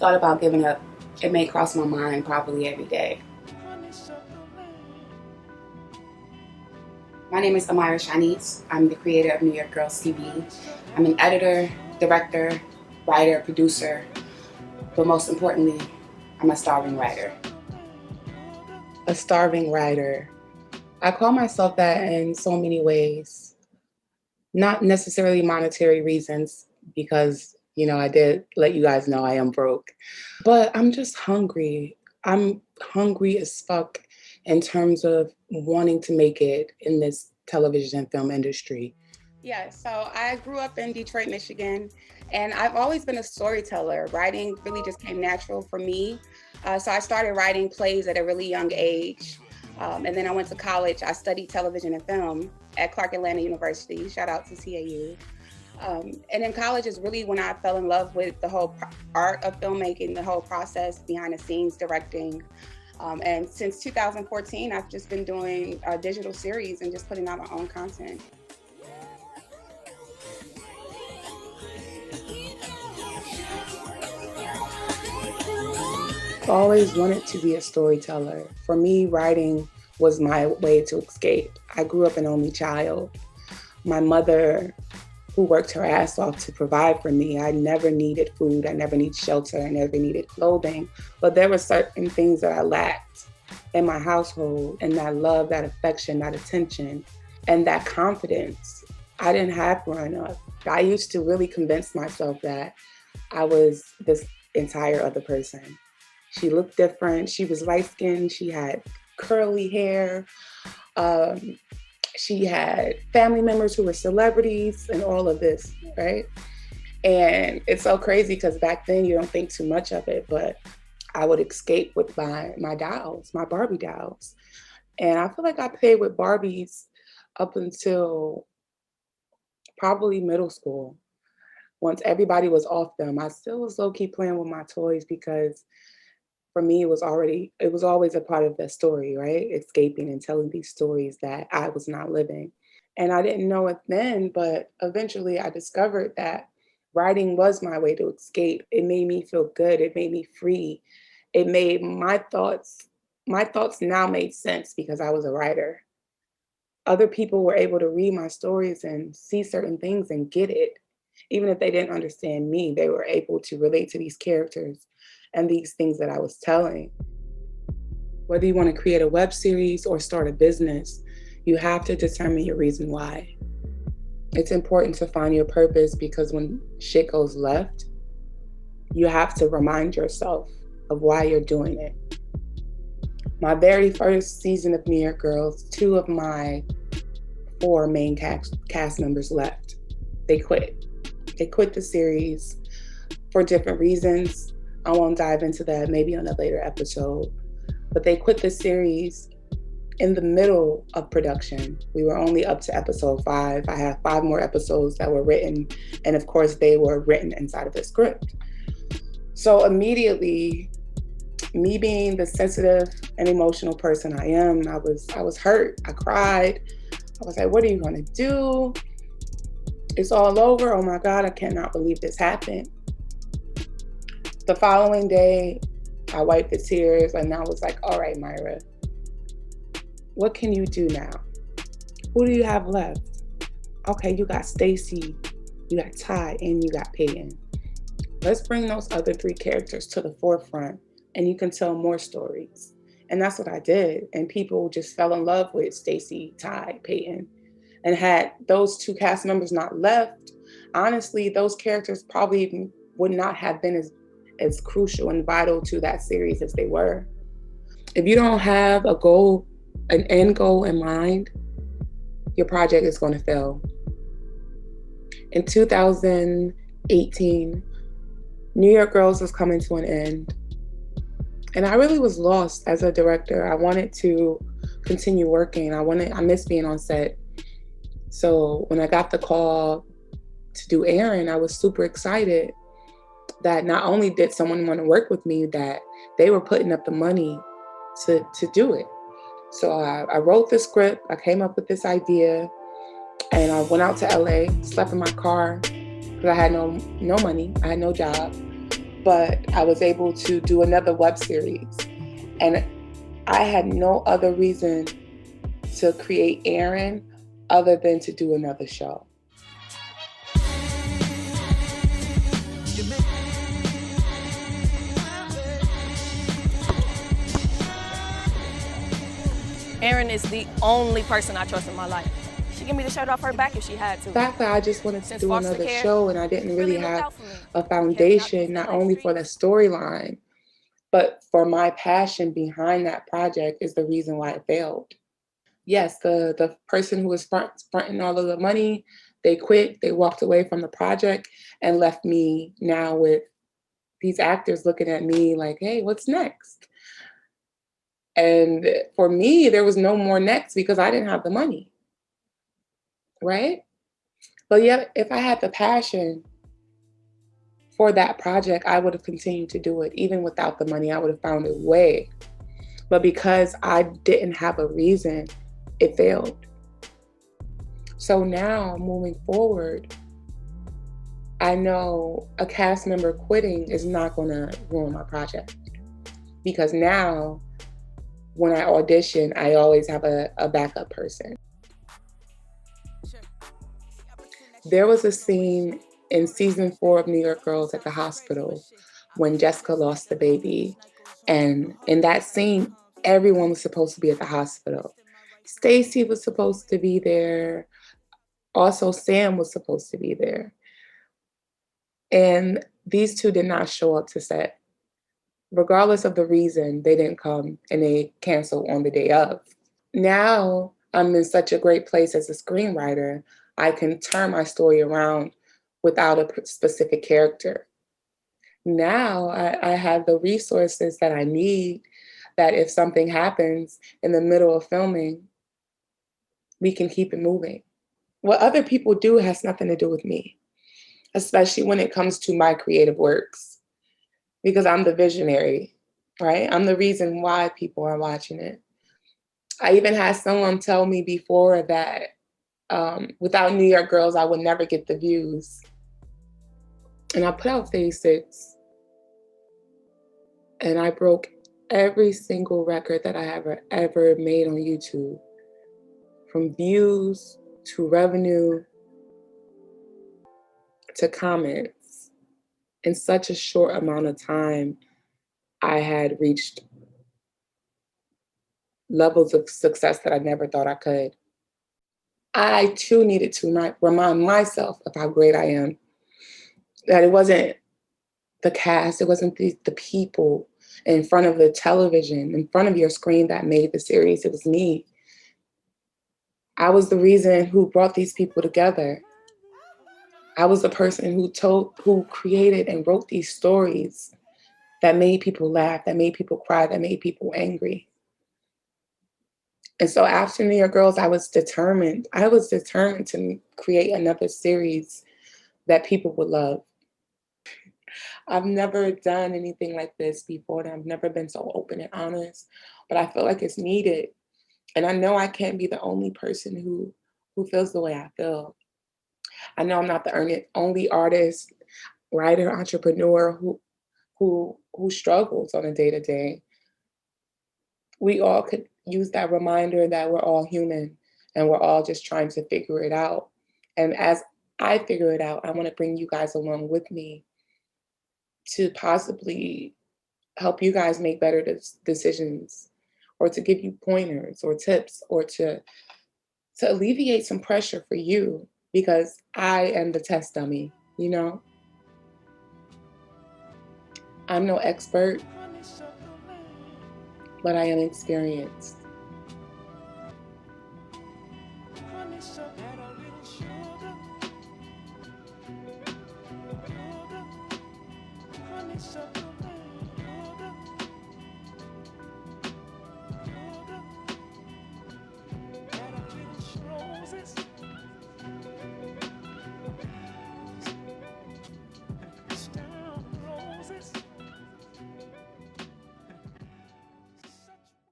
thought about giving up, it may cross my mind probably every day. My name is Amira Shaunice. I'm the creator of New York Girls TV. I'm an editor, director, writer, producer, but most importantly, I'm a starving writer. A starving writer. I call myself that in so many ways. Not necessarily monetary reasons, because, I did let you guys know I am broke. But I'm just hungry. I'm hungry as fuck in terms of wanting to make it in this television and film industry. Yeah, so I grew up in Detroit, Michigan, and I've always been a storyteller. Writing really just came natural for me. So I started writing plays at a really young age. And then I went to college. I studied television and film at Clark Atlanta University. Shout out to CAU. And in college is really when I fell in love with the whole art of filmmaking, the whole process behind the scenes, directing. And since 2014, I've just been doing a digital series and just putting out my own content. I've always wanted to be a storyteller. For me, writing was my way to escape. I grew up an only child. My mother, who worked her ass off to provide for me, I never needed food, I never needed shelter, I never needed clothing. But there were certain things that I lacked in my household, and that love, that affection, that attention, and that confidence I didn't have growing up. I used to really convince myself that I was this entire other person. She looked different, she was light-skinned, she had curly hair, she had family members who were celebrities and all of this, right? And it's so crazy because back then you don't think too much of it, but I would escape with my dolls, my Barbie dolls. And I feel like I played with Barbies up until probably middle school. Once everybody was off them, I still was low-key playing with my toys because for me, it was always a part of the story, right? Escaping and telling these stories that I was not living. And I didn't know it then, but eventually I discovered that writing was my way to escape. It made me feel good. It made me free. It made my thoughts now made sense because I was a writer. Other people were able to read my stories and see certain things and get it. Even if they didn't understand me, they were able to relate to these characters and these things that I was telling. Whether you want to create a web series or start a business, you have to determine your reason why. It's important to find your purpose because when shit goes left, you have to remind yourself of why you're doing it. My very first season of New York Girls, 2 of my 4 main cast members left. They quit. They quit the series for different reasons. I won't dive into that maybe on a later episode, but they quit the series in the middle of production. We were only up to episode 5. I have 5 more episodes that were written, and of course they were written inside of the script. So immediately, me being the sensitive and emotional person I am, I was hurt. I cried. I was like, what are you gonna do? It's all over. Oh my God, I cannot believe this happened. The following day, I wiped the tears and I was like, all right, Myra, what can you do now? Who do you have left? Okay, you got Stacy, you got Ty, and you got Peyton. Let's bring those other 3 characters to the forefront and you can tell more stories. And that's what I did. And people just fell in love with Stacy, Ty, Peyton. And had those 2 cast members not left, honestly, those characters probably would not have been as crucial and vital to that series as they were. If you don't have a goal, an end goal in mind, your project is going to fail. In 2018, New York Girls was coming to an end. And I really was lost as a director. I wanted to continue working. I missed being on set. So when I got the call to do Erin, I was super excited that not only did someone want to work with me, that they were putting up the money to do it. So I wrote the script, I came up with this idea, and I went out to LA, slept in my car, because I had no money, I had no job. but I was able to do another web series. And I had no other reason to create Erin other than to do another show. Erin is the only person I trust in my life. She gave me the shirt off her back if she had to. The fact that I just wanted to do another show and I didn't really have a foundation, not only for the storyline, but for my passion behind that project is the reason why it failed. Yes, the person who was fronting all of the money, they quit, they walked away from the project and left me now with these actors looking at me like, hey, what's next? And for me, there was no more next because I didn't have the money, right? But yet, if I had the passion for that project, I would have continued to do it. Even without the money, I would have found a way. But because I didn't have a reason, it failed. So now, moving forward, I know a cast member quitting is not going to ruin my project. Because now, when I audition, I always have a backup person. There was a scene in season 4 of New York Girls at the hospital when Jessica lost the baby. And in that scene, everyone was supposed to be at the hospital. Stacy was supposed to be there. Also, Sam was supposed to be there. And these two did not show up to set. Regardless of the reason, they didn't come and they canceled on the day of. Now I'm in such a great place as a screenwriter, I can turn my story around without a specific character. Now I have the resources that I need, that if something happens in the middle of filming, we can keep it moving. What other people do has nothing to do with me, especially when it comes to my creative works, because I'm the visionary, right? I'm the reason why people are watching it. I even had someone tell me before that without New York Girls, I would never get the views. And I put out Phase 6, and I broke every single record that I ever made on YouTube, from views to revenue to comments. In such a short amount of time, I had reached levels of success that I never thought I could. I too needed to remind myself of how great I am, that it wasn't the cast, it wasn't the people in front of the television, in front of your screen that made the series. It was me. I was the reason who brought these people together. I was the person who created and wrote these stories that made people laugh, that made people cry, that made people angry. And so after New York Girls, I was determined. I was determined to create another series that people would love. I've never done anything like this before, and I've never been so open and honest, but I feel like it's needed. And I know I can't be the only person who feels the way I feel. I know I'm not the only artist, writer, entrepreneur who struggles on a day-to-day. We all could use that reminder that we're all human and we're all just trying to figure it out. And as I figure it out, I want to bring you guys along with me to possibly help you guys make better decisions, or to give you pointers or tips, or to alleviate some pressure for you, because I am the test dummy, you know? I'm no expert, but I am experienced.